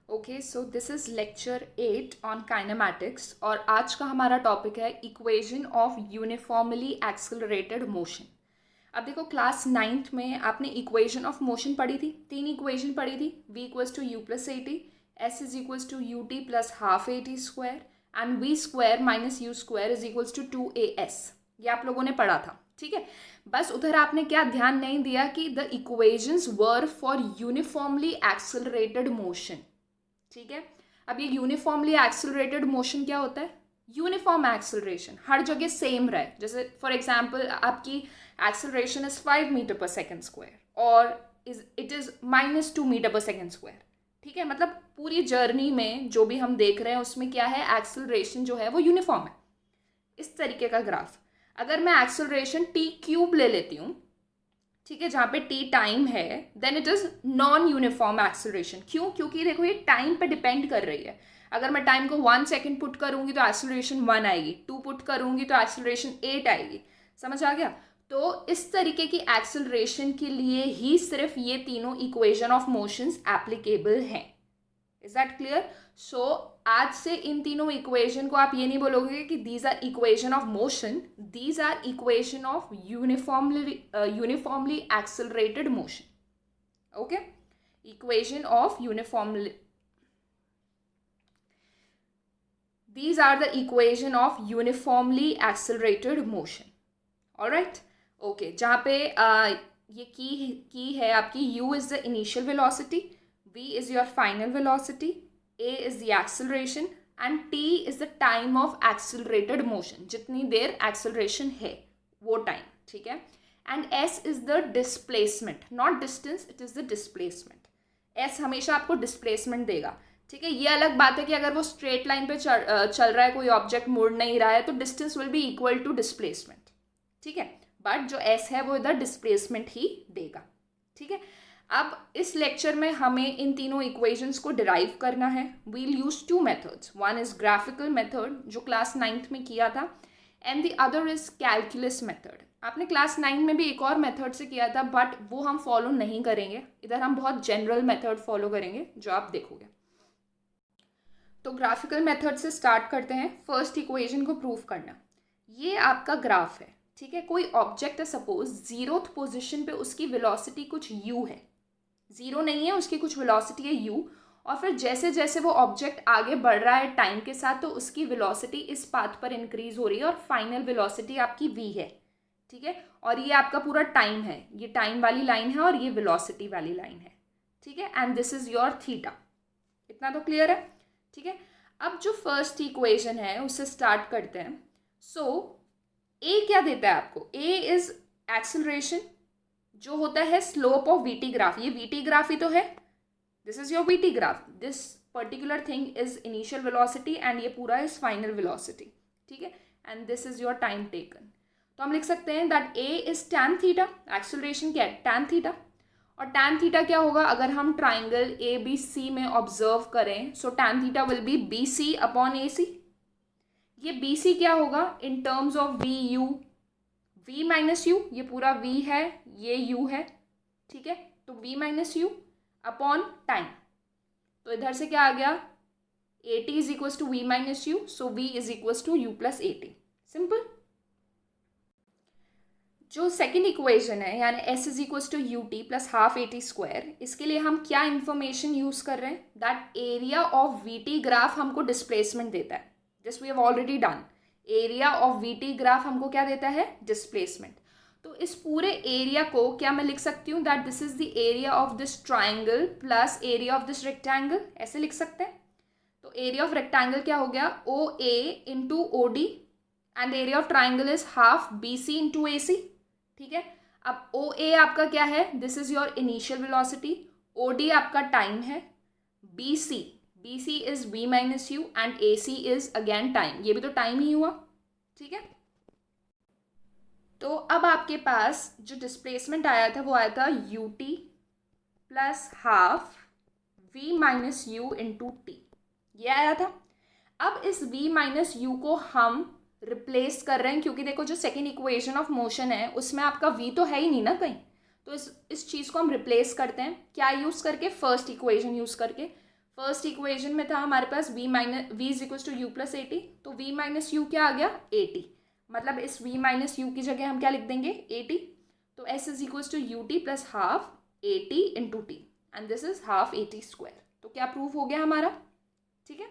Okay, so this is lecture 8 on kinematics और आज का हमारा टॉपिक है equation of uniformly accelerated motion. अब देखो, क्लास 9th में आपने इक्वेशन ऑफ मोशन पढ़ी थी, 3 इक्वेशन पढ़ी थी। v equals to u plus a t, s is equals to u t plus half a t square and v square minus you square is equals to 2as। ये आप लोगों ने पढ़ा था, ठीक है। बस उधर आपने क्या ध्यान नहीं दिया कि the equations were for uniformly accelerated motion, ठीक है। अब ये यूनिफॉर्मली एक्सेलरेटेड मोशन क्या होता है? यूनिफॉर्म एक्सेलरेशन, हर जगह सेम रहे। जैसे फॉर एग्जांपल आपकी एक्सेलरेशन इज 5 मीटर पर सेकेंड स्क्वायर और इट इज -2 मीटर पर सेकेंड स्क्वायर, ठीक है। मतलब पूरी जर्नी में जो भी हम देख रहे हैं उसमें क्या है, एक्सेलरेशन जो है वो यूनिफॉर्म है। इस तरीके का ग्राफ। अगर मैं एक्सेलरेशन t³ ले लेती हूँ, ठीक है, जहाँ पे t टाइम है, then it is non uniform acceleration. क्यों? क्योंकि देखो ये टाइम पे डिपेंड कर रही है। अगर मैं टाइम को 1 सेकेंड पुट करूंगी तो एक्सेलरेशन 1 आएगी, 2 पुट करूंगी तो एक्सेलरेशन 8 आएगी। समझ आ गया? तो इस तरीके की एक्सेलरेशन के लिए ही सिर्फ ये तीनों इक्वेशन ऑफ मोशंस एप्लीकेबल हैं। Is that clear? सो आज से इन तीनों इक्वेशन को आप ये नहीं बोलोगे कि these are equation of motion, these are equation of uniformly accelerated motion. Okay, equation of uniformly, these are the equation of uniformly accelerated motion. alright, okay, जहाँ पे ये की है आपकी, u is the initial velocity, v is your final velocity, a is the acceleration and t is the time of accelerated motion, जितनी देर acceleration है वो time, ठीक है। and s is the displacement, not distance, it is the displacement. s हमेशा आपको displacement देगा, ठीक है। ये अलग बात है कि अगर वो स्ट्रेट लाइन पे चल रहा है, कोई ऑब्जेक्ट मुड़ नहीं रहा है, तो distance will be equal to displacement, ठीक है। बट जो एस है वो इधर डिस्प्लेसमेंट ही देगा, ठीक है। अब इस लेक्चर में हमें इन तीनों इक्वेशंस को डिराइव करना है। We'll use 2 methods, one is graphical method जो क्लास 9th में किया था, and the other is calculus method. आपने क्लास 9 में भी एक और मेथड से किया था, बट वो हम फॉलो नहीं करेंगे। इधर हम बहुत जनरल मेथड फॉलो करेंगे जो आप देखोगे। तो ग्राफिकल मेथड से स्टार्ट करते हैं। फर्स्ट इक्वेशन को प्रूव करना। ये आपका ग्राफ है, ठीक है। कोई ऑब्जेक्ट है, सपोज 0th पोजीशन पे उसकी वेलोसिटी कुछ u है, 0 नहीं है, उसकी कुछ वेलोसिटी है u, और फिर जैसे जैसे वो ऑब्जेक्ट आगे बढ़ रहा है टाइम के साथ, तो उसकी वेलोसिटी इस पाथ पर इंक्रीज हो रही है और फाइनल वेलोसिटी आपकी v है, ठीक है। और ये आपका पूरा टाइम है, ये टाइम वाली लाइन है और ये वेलोसिटी वाली लाइन है, ठीक है। And this is your theta. इतना तो क्लियर है, ठीक है। अब जो फर्स्ट इक्वेशन है उससे स्टार्ट करते हैं। सो ए क्या देता है आपको? ए इज एक्सेलरेशन, जो होता है स्लोप ऑफ वीटी ग्राफ। ये वीटी ग्राफ ही तो है, this is your VT graph, this particular thing is initial velocity and ये पूरा इज फाइनल वेलोसिटी, ठीक है। And this is your time taken. तो हम लिख सकते हैं that A is tan theta. Acceleration क्या है? Tan theta. और टैन थीटा क्या होगा? अगर हम ट्राइंगल ए बी सी में ऑब्जर्व करें, so tan theta will be B C upon A C. ये बी सी क्या होगा in terms of V U? V minus U, ये पूरा वी है, ये यू है, ठीक है। तो v minus u upon time. तो इधर से क्या आ गया? A t is equal to v minus u, so v is equal to u plus a t. Simple. जो सेकेंड इक्वेशन है, यानी s is equal to u t plus half a t square, इसके लिए हम क्या information use कर रहे हैं? That area of v t graph हमको डिस्प्लेसमेंट देता है, this we have already done. Area of v t graph हमको क्या देता है? डिस्प्लेसमेंट। तो इस पूरे एरिया को क्या मैं लिख सकती हूँ that this is the area of this triangle plus area of this rectangle, ऐसे लिख सकते हैं। तो एरिया ऑफ रेक्टेंगल क्या हो गया? O A into O D, and area of triangle is half B C into A C, ठीक है। अब ओ ए आपका क्या है? This is your initial velocity, O D आपका टाइम है, B C is V minus U and A C is again time, ये भी तो टाइम ही हुआ, ठीक है। तो अब आपके पास जो डिस्प्लेसमेंट आया था वो आया था u t plus half v minus u into t, ये आया था। अब इस v माइनस यू को हम रिप्लेस कर रहे हैं, क्योंकि देखो जो सेकेंड इक्वेशन ऑफ मोशन है उसमें आपका v तो है ही नहीं ना कहीं, तो इस चीज़ को हम रिप्लेस करते हैं क्या यूज़ करके? फर्स्ट इक्वेशन यूज़ करके। फर्स्ट इक्वेशन में था हमारे पास v is equal to u plus a t, तो v माइनस यू क्या आ गया ए टी, मतलब इस v माइनस यू की जगह हम क्या लिख देंगे ए टी, तो s is equal to u t plus half a t into t and this is half a t square. तो क्या प्रूफ हो गया हमारा, ठीक है।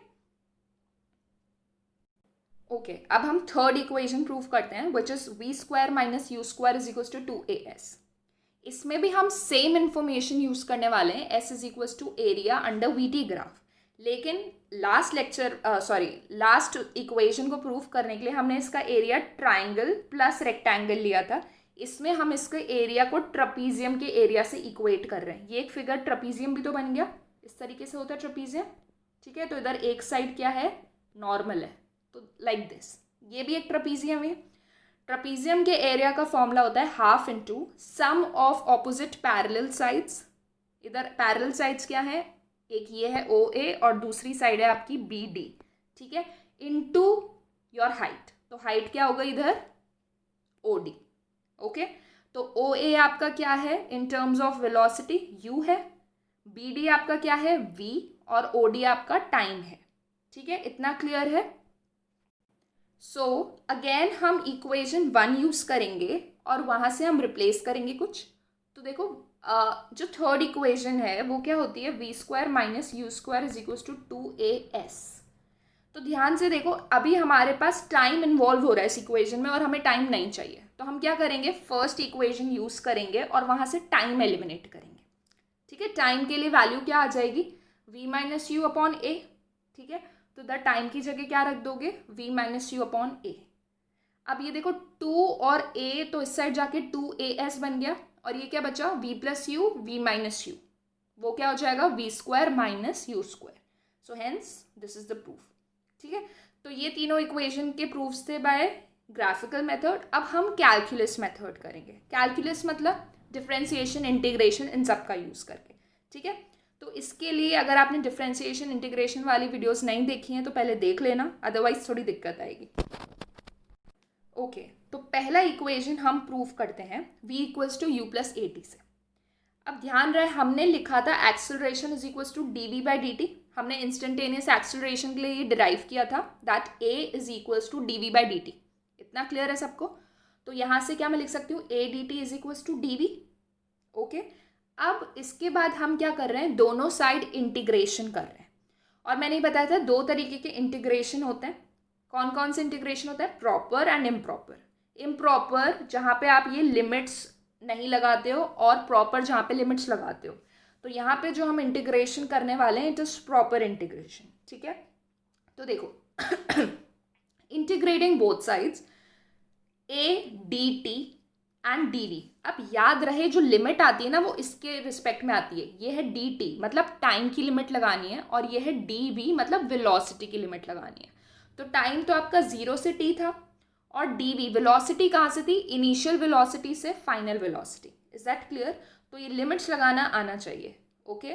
ओके अब हम थर्ड इक्वेशन प्रूफ करते हैं which is v square minus you square is equal to 2as। इसमें भी हम सेम इंफॉर्मेशन यूज करने वाले हैं, s is equal to area under v t graph, लेकिन लास्ट इक्वेशन को प्रूफ करने के लिए हमने इसका एरिया ट्राइंगल प्लस रेक्टेंगल लिया था। इसमें हम इसके एरिया को ट्रपीजियम के एरिया से इक्वेट कर रहे हैं। ये एक फिगर ट्रपीजियम भी तो बन गया, इस तरीके से होता है ट्रपीजियम, ठीक है। तो इधर एक साइड क्या है, नॉर्मल है, तो लाइक दिस, ये भी एक ट्रपीजियम है। ट्रपीजियम के एरिया का फॉर्मूला होता है half into sum of opposite parallel sides. इधर पैरेलल साइड्स क्या है, एक ये है ओ ए और दूसरी साइड है आपकी बी डी, ठीक है, इनटू योर हाइट। तो हाइट क्या होगा इधर ओ डी, ओके। तो ओ ए आपका क्या है इन टर्म्स ऑफ वेलोसिटी, यू है, बी डी आपका क्या है वी, और ओ डी आपका टाइम है, ठीक है। इतना क्लियर है। सो अगेन हम इक्वेशन 1 यूज करेंगे और वहां से हम रिप्लेस करेंगे कुछ। तो देखो जो थर्ड इक्वेशन है वो क्या होती है, v square minus you square is equal to 2as। तो ध्यान से देखो, अभी हमारे पास टाइम इन्वॉल्व हो रहा है इस इक्वेशन में और हमें टाइम नहीं चाहिए, तो हम क्या करेंगे, फर्स्ट इक्वेशन यूज करेंगे और वहां से टाइम एलिमिनेट करेंगे, ठीक है। टाइम के लिए वैल्यू क्या आ जाएगी, v माइनस यू अपॉन ए, ठीक है। तो द टाइम की जगह क्या रख दोगे, v माइनस यू अपॉन ए। अब ये देखो 2 और a, तो इस साइड जाके 2as बन गया, और ये क्या बचा v plus you v minus you, वो क्या हो जाएगा v square minus you square. So hence this is the proof, ठीक है। तो ये तीनों इक्वेशन के प्रूफ्स थे बाय ग्राफिकल मेथड। अब हम कैलकुलस मेथड करेंगे। कैलकुलस मतलब डिफरेंशिएशन, इंटीग्रेशन, इन सब का यूज करके, ठीक है। तो इसके लिए अगर आपने डिफरेंशिएशन इंटीग्रेशन वाली वीडियोस नहीं देखी हैं तो पहले देख लेना, अदरवाइज थोड़ी दिक्कत आएगी। ओके तो पहला इक्वेशन हम प्रूफ करते हैं v equals to u plus a t से। अब ध्यान रहे हमने लिखा था acceleration is equals to d v by d t. हमने इंस्टेंटेनियस एक्सेलरेशन के लिए ये डिराइव किया था that a is equals to d v by d t. इतना क्लियर है सबको। तो यहाँ से क्या मैं लिख सकती हूँ, a d t is equals to d v, okay. अब इसके बाद हम क्या कर रहे हैं, दोनों साइड इंटीग्रेशन कर रहे हैं। और मैंने बताया था दो तरीके के इंटीग्रेशन होते हैं। कौन कौन से इंटीग्रेशन होता है, प्रॉपर एंड इम्प्रॉपर। इम्प्रॉपर जहाँ पे आप ये लिमिट्स नहीं लगाते हो और प्रॉपर जहाँ पे लिमिट्स लगाते हो। तो यहाँ पे जो हम इंटीग्रेशन करने वाले हैं इट इज प्रॉपर इंटीग्रेशन, ठीक है। तो देखो integrating both sides a d t and d v. अब याद रहे जो लिमिट आती है ना वो इसके रिस्पेक्ट में आती है। ये है डी टी मतलब टाइम की लिमिट लगानी है, और ये है डी वी मतलब वेलोसिटी की लिमिट लगानी है। तो टाइम तो आपका 0 से t था, और डी वी वेलोसिटी कहाँ से थी, इनिशियल वेलोसिटी से final velocity. Is that clear. तो ये लिमिट्स लगाना आना चाहिए, ओके।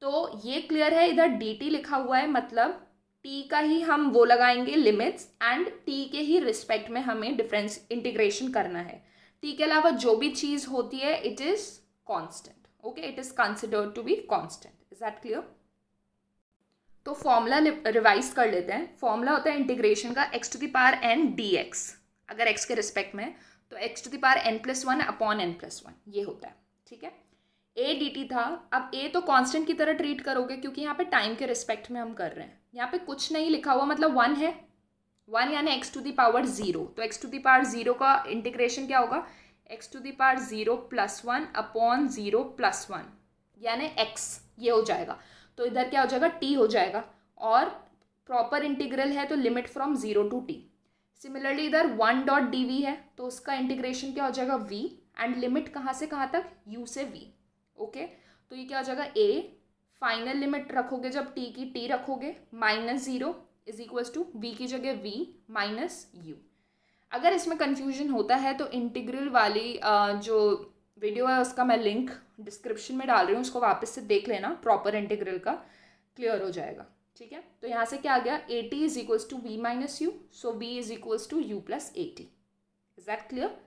तो ये क्लियर है, इधर डी टी लिखा हुआ है मतलब t का ही हम वो लगाएंगे लिमिट्स, एंड t के ही रिस्पेक्ट में हमें डिफरेंस इंटीग्रेशन करना है। t के अलावा जो भी चीज होती है it is constant, okay, it is considered to be constant. Is that clear. तो फॉर्मूला रिवाइज कर लेते हैं। फॉर्मूला होता है इंटीग्रेशन का x to the power n dx, अगर x के रिस्पेक्ट में तो x to the power n plus 1 upon n plus 1 ये होता है, ठीक है। a dt था, अब a तो कांस्टेंट की तरह ट्रीट करोगे क्योंकि यहाँ पे टाइम के रिस्पेक्ट में हम कर रहे हैं। यहाँ पे कुछ नहीं लिखा हुआ मतलब 1 है, 1 यानी x टू द पावर 0। तो x टू द पावर 0 का इंटीग्रेशन क्या होगा, x to the power 0 plus 1 upon 0 plus 1 यानी x, ये हो जाएगा। तो इधर क्या हो जाएगा, t हो जाएगा, और प्रॉपर इंटीग्रल है तो limit from 0 to t। Similarly इधर 1 डॉट डी वी है तो उसका इंटीग्रेशन क्या हो जाएगा v, एंड लिमिट कहाँ से कहाँ तक, u से v, ओके। तो ये क्या हो जाएगा a, फाइनल लिमिट रखोगे जब t की t रखोगे -0 इज इक्वल्स टू v की जगह v माइनस u। अगर इसमें कन्फ्यूजन होता है तो इंटीग्रल वाली जो वीडियो है उसका मैं लिंक डिस्क्रिप्शन में डाल रही हूँ, उसको वापस से देख लेना, प्रॉपर इंटीग्रल का क्लियर हो जाएगा, ठीक है। तो यहाँ से क्या आ गया, a t is equals to v minus u, so v is equals to u plus a t. Is that clear.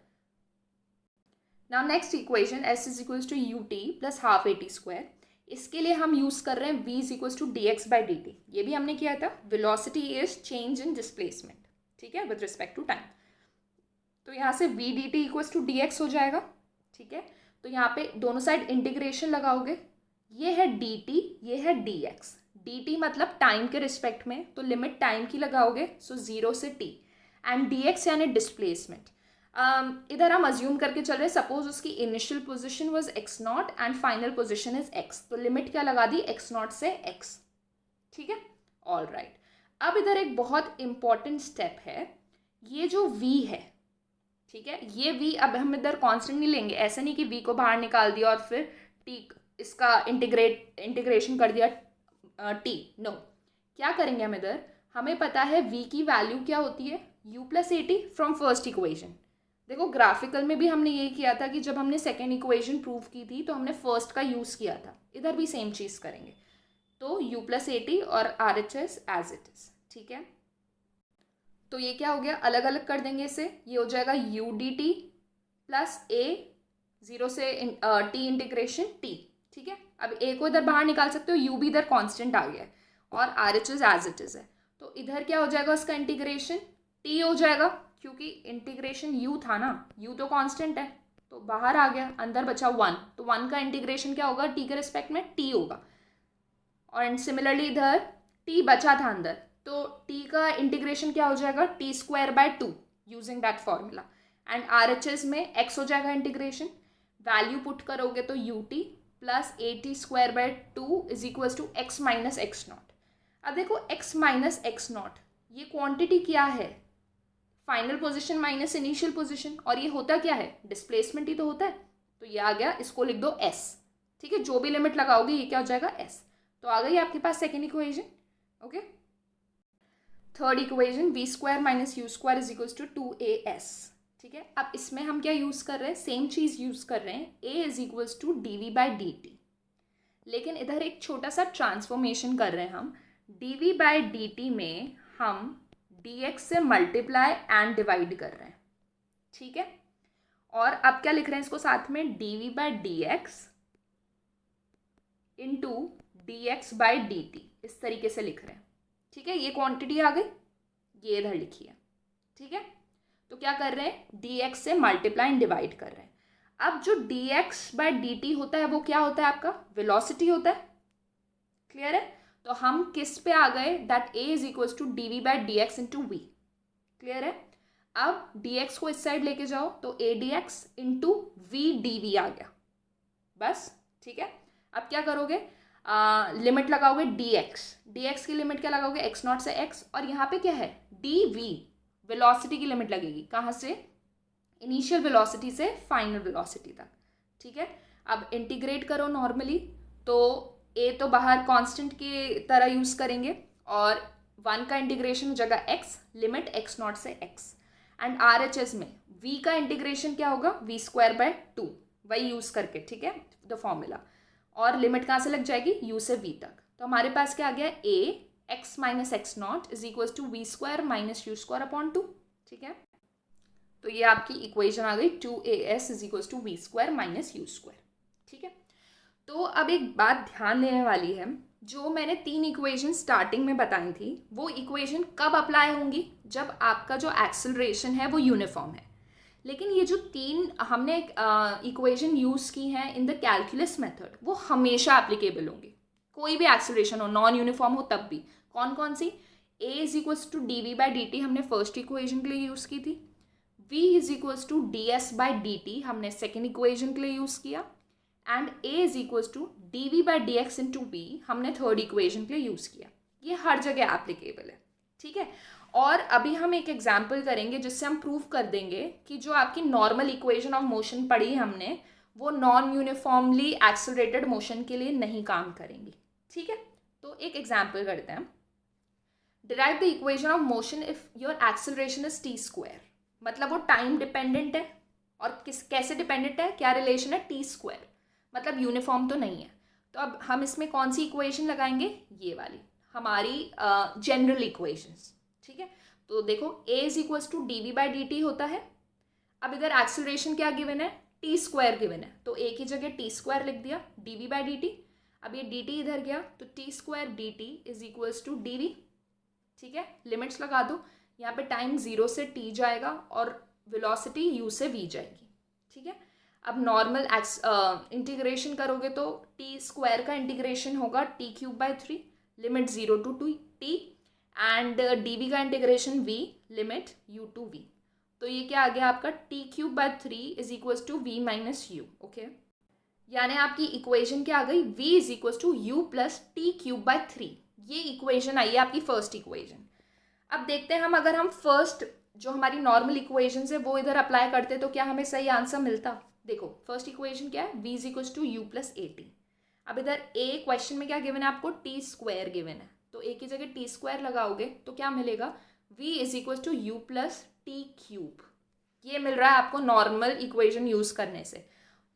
Now next equation s is equals to u t plus half a t square. इसके लिए हम use कर रहे हैं v is equals to d x by d t. ये भी हमने किया था, velocity is change in displacement, ठीक है, विद रिस्पेक्ट टू टाइम। तो यहाँ से v d t equals to d x हो जाएगा, ठीक है। तो यहाँ पे दोनों साइड इंटीग्रेशन लगाओगे, ये है डी टी, ये है डी एक्स। डी टी मतलब टाइम के रिस्पेक्ट में, तो लिमिट टाइम की लगाओगे, सो 0 से t, एंड डी एक्स यानी डिस्प्लेसमेंट। इधर हम अज्यूम करके चल रहे हैं, सपोज उसकी initial position was x not and final position is x, तो लिमिट क्या लगा दी, एक्स नॉट से एक्स, ठीक है, ऑल राइट। अब इधर एक बहुत इंपॉर्टेंट स्टेप है, ये जो v है, ठीक है, ये v अब हम इधर कांस्टेंट नहीं लेंगे, ऐसा नहीं कि v को बाहर निकाल दिया और फिर t इसका इंटीग्रेशन कर दिया t, नो। क्या करेंगे हम इधर, हमें पता है v की वैल्यू क्या होती है, u plus a T from first equation. देखो ग्राफिकल में भी हमने यही किया था कि जब हमने सेकेंड इक्वेशन प्रूव की थी तो हमने फर्स्ट का यूज़ किया था, इधर भी सेम चीज़ करेंगे। तो u प्लस ए टी और R H S as it is, ठीक है। तो ये क्या हो गया, अलग अलग कर देंगे इसे, ये हो जाएगा u d t plus a 0 से t इंटीग्रेशन t, ठीक है। अब a को इधर बाहर निकाल सकते हो, u भी इधर कांस्टेंट आ गया है और R H as it is है, तो इधर क्या हो जाएगा उसका इंटीग्रेशन t हो जाएगा, क्योंकि इंटीग्रेशन u था ना, u तो कांस्टेंट है, तो बाहर आ गया, अंदर बचा 1, तो 1 का इंटीग्रेशन क्या होगा, t के रिस्पेक्ट में t होगा। और सिमिलरली इधर t बचा था अंदर, तो t का इंटीग्रेशन क्या हो जाएगा, t square by 2 using that formula, and are H S में x हो जाएगा इंटीग्रेशन, वैल्यू पुट करोगे तो u t plus a t square by 2 is equals to x minus x naught. अब देखो x माइनस एक्स नॉट, ये quantity क्या है, final position minus initial position, और ये होता क्या है, डिस्प्लेसमेंट ही तो होता है, तो ये आ गया, इसको लिख दो s, ठीक है, जो भी लिमिट लगाओगे ये क्या हो जाएगा s। तो आ गई आपके पास second equation, okay. Third equation v square minus you square is equals to 2as, ठीक है। अब इसमें हम क्या यूज़ कर रहे हैं, सेम चीज़ यूज़ कर रहे हैं, a is equals to d v by d t, लेकिन इधर एक छोटा सा ट्रांसफॉर्मेशन कर रहे हैं हम, d v by d t में हम dx से मल्टीप्लाई एंड डिवाइड कर रहे हैं, ठीक है। और अब क्या लिख रहे हैं इसको साथ में, d v by d x into d x by d t, इस तरीके से लिख रहे हैं, ठीक है। ये क्वांटिटी आ गई, ये इधर लिखी है, ठीक है। तो क्या कर रहे हैं, dx से मल्टीप्लाई एंड डिवाइड कर रहे हैं। अब जो dx बाई dt होता है वो क्या होता है, आपका वेलोसिटी होता है, क्लियर है। तो हम किस पे आ गए, that a is equals to d v by d x into v, clear है। अब dx को इस साइड लेके जाओ तो a dx into V D V आ गया, बस, ठीक है। अब क्या करोगे, लिमिट लगाओगे dx की लिमिट क्या लगाओगे, x नॉट से x, और यहाँ पे क्या है dv, वेलोसिटी की लिमिट लगेगी, कहाँ से, इनिशियल वेलोसिटी से फाइनल वेलोसिटी तक, ठीक है। अब इंटीग्रेट करो नॉर्मली, तो a तो बाहर कांस्टेंट की तरह यूज़ करेंगे, और 1 का इंटीग्रेशन हो जाएगा x, लिमिट x नॉट से x, and are H S में v का इंटीग्रेशन क्या होगा, v स्क्वायर बाय 2, वही यूज़ करके, ठीक है, द फॉर्मूला, और लिमिट कहाँ से लग जाएगी, u से v तक। तो हमारे पास क्या आ गया, a x minus x naught is equals to v square minus you square upon 2, ठीक है। तो ये आपकी इक्वेशन आ गई 2as is equals to v square minus you square, ठीक है। तो अब एक बात ध्यान देने वाली है, जो मैंने 3 इक्वेशन स्टार्टिंग में बताई थी, वो इक्वेशन कब अप्लाई होंगी, जब आपका जो एक्सेलरेशन है वो यूनिफॉर्म है। लेकिन ये जो 3 हमने इक्वेशन यूज़ की हैं इन द कैलकुलस मेथड, वो हमेशा एप्लीकेबल होंगी, कोई भी एक्सेलरेशन हो, नॉन यूनिफॉर्म हो तब भी। कौन कौन सी, a is equals to d v by d t हमने फर्स्ट इक्वेशन के लिए यूज़ की थी, v is equals to d s by d t हमने सेकेंड इक्वेशन के लिए यूज़ किया, and a is equals to d v by d x into v हमने थर्ड इक्वेशन के लिए यूज़ किया। ये हर जगह एप्लीकेबल है, ठीक है। और अभी हम एक एग्जाम्पल करेंगे जिससे हम प्रूव कर देंगे कि जो आपकी नॉर्मल इक्वेशन ऑफ मोशन पढ़ी हमने, वो नॉन यूनिफॉर्मली एक्सेलरेटेड मोशन के लिए नहीं काम करेंगी, ठीक है। तो एक एग्जाम्पल करते हैं, derive the equation of motion if your acceleration is T square, मतलब वो टाइम डिपेंडेंट है, और कैसे डिपेंडेंट है, क्या रिलेशन है, टी स्क्वायर, मतलब यूनिफॉर्म तो नहीं है। तो अब हम इसमें कौन सी इक्वेशन लगाएंगे, ये वाली हमारी जनरल इक्वेशंस, ठीक है। तो देखो a is equals to d v by d t होता है। अब इधर एक्सेलरेशन क्या गिवन है, टी स्क्वायर गिवन है, तो a की जगह टी स्क्वायर लिख दिया, d v by d t. अब ये dt इधर गया तो t square d t is equals to d v, ठीक है। लिमिट्स लगा दो, यहाँ पे टाइम 0 से t जाएगा और वेलोसिटी u से v जाएगी, ठीक है। अब नॉर्मल इंटीग्रेशन करोगे तो टी स्क्वायर का इंटीग्रेशन होगा t cube by 3 limit 0 to t and dv का integration v limit u to v। तो ये क्या आ गया आपका t cube by 3 is equals to v minus u, okay. यानी आपकी इक्वेशन क्या आ गई, v is equals to u plus t cube by 3। ये इक्वेशन आई है आपकी फर्स्ट इक्वेशन। अब देखते हैं हम, अगर हम फर्स्ट जो हमारी नॉर्मल इक्वेशन है वो इधर अप्लाई करते तो क्या हमें सही आंसर मिलता। देखो फर्स्ट इक्वेशन क्या है, v is equals to u plus a t. अब इधर a क्वेश्चन में क्या गिवन है आपको, टी स्क्वायर गिवन है, तो a की जगह टी स्क्वायर लगाओगे तो क्या मिलेगा, v is equals to u plus t cube. ये मिल रहा है आपको नॉर्मल इक्वेशन यूज करने से,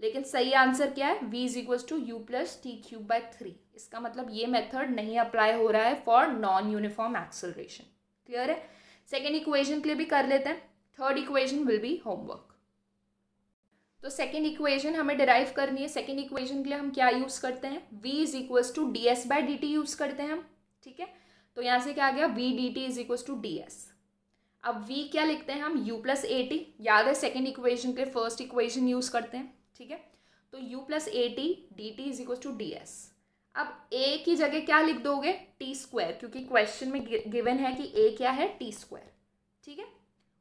लेकिन सही आंसर क्या है, v is equals to u plus t cube by 3। इसका मतलब ये मेथड नहीं अप्लाई हो रहा है for non uniform acceleration. Clear है। सेकेंड इक्वेशन के लिए भी कर लेते हैं, third equation will be homework. तो सेकेंड इक्वेशन हमें डिराइव करनी है। सेकेंड इक्वेशन के लिए हम क्या यूज करते हैं, v is equals to d s by d t use करते हैं हम, ठीक है। तो यहाँ से क्या आ गया, v d t is equals to d s. अब v क्या लिखते हैं हम, u प्लस ए टी, याद है सेकेंड इक्वेशन के फर्स्ट इक्वेशन यूज करते हैं, ठीक है। तो u plus a t d t is equals to d s. अब a की जगह क्या लिख दोगे, टी स्क्वायर, क्योंकि क्वेश्चन में गिवन है कि a क्या है, टी स्क्वायर, ठीक है।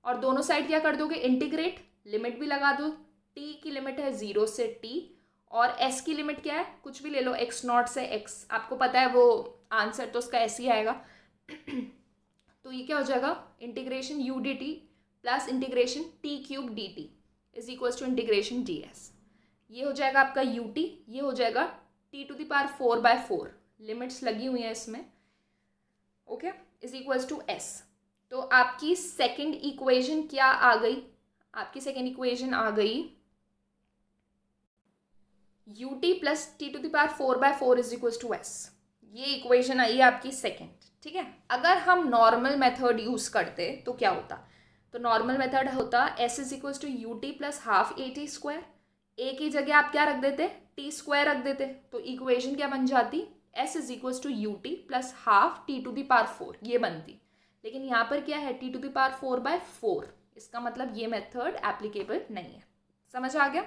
और दोनों साइड क्या कर दोगे, इंटीग्रेट, लिमिट भी लगा दो, t की लिमिट है 0 से t और s की लिमिट क्या है, कुछ भी ले लो, x0 से x, आपको पता है वो आंसर तो उसका ऐसे ही आएगा। तो ये क्या हो जाएगा, integration u d t plus integration t cube d t is equals to integration d s. ये हो जाएगा आपका u t, ये हो जाएगा t to the power 4/4, limits लगी हुई हैं इसमें, okay, is equals to s। तो आपकी सेकेंड इक्वेशन क्या आ गई, आपकी सेकेंड इक्वेशन आ गई ut plus t to the power 4/4 is equals to s। ये इक्वेशन आई है आपकी सेकेंड, ठीक है। अगर हम नॉर्मल मेथड यूज करते तो क्या होता, तो नॉर्मल मेथड होता s is equals to u t plus half a t square. a की जगह आप क्या रख देते, टी स्क्वायर रख देते, तो इक्वेशन क्या बन जाती, s is equals to u t plus half t to the power 4, ये बनती। लेकिन यहाँ पर क्या है, टी टू द पावर 4/4, इसका मतलब ये मेथड एप्लीकेबल नहीं है। समझ आ गया।